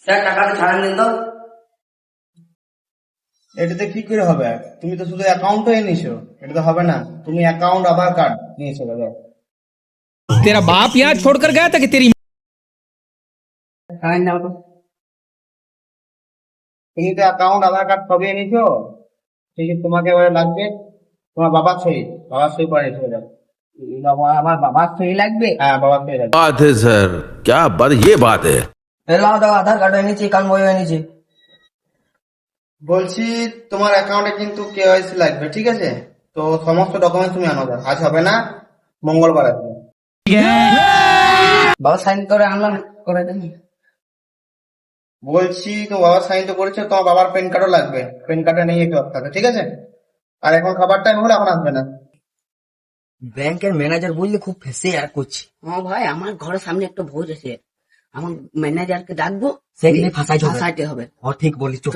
Sir টাকাটা ছাড়েন দিন তো। এটাতে কি করে হবে? তুমি তো শুধু অ্যাকাউন্টটাই নিয়েছো, এটা তো হবে না। তুমি অ্যাকাউন্ট আধার কার্ড নিয়েছো দাদা। तेरा बाप यहाँ छोड़कर गया था कि तेरी ছাড়েন দাও তো। তুমি তো অ্যাকাউন্ট আধার কার্ড সবই নিয়েছো, ঠিক আছে। তোমাকে এবারে লাগবে তোমার বাবার সই করে চলে যাবে। বাবা, আমার বাবার সই লাগবে? হ্যাঁ, বাবার সই লাগবে। बात है सर, क्या बात, ये बात है। এলাও দাও, আধার কার্ড এনেছি, কাল বই এনেছি। বলছি তোমার অ্যাকাউন্টে কিন্তু কেওয়াইসি লাগবে, ঠিক আছে? তো সমস্ত ডকুমেন্ট তুমি আনো। আজ হবে না, মঙ্গলবার আসবে। বাবা সাইন করে আনলাম, করে দেন। বলছি তো বাবার সাইন তো করেছো, তোমার বাবার প্যান কার্ডও লাগবে। প্যান কার্ডটা নিয়ে একটু আসতে হবে, ঠিক আছে? আর এখন খাবার টাইম হলে এখন আসবে না। ব্যাংকের ম্যানেজার বললে খুব ফেসে আর করছি। হ্যাঁ ভাই, আমার ঘরের সামনে একটা ভোজ আছে, আমার ম্যানেজারকে ডাকবো, সেখানে ফাঁসাইতে হবে। ঠিক বলিস। তো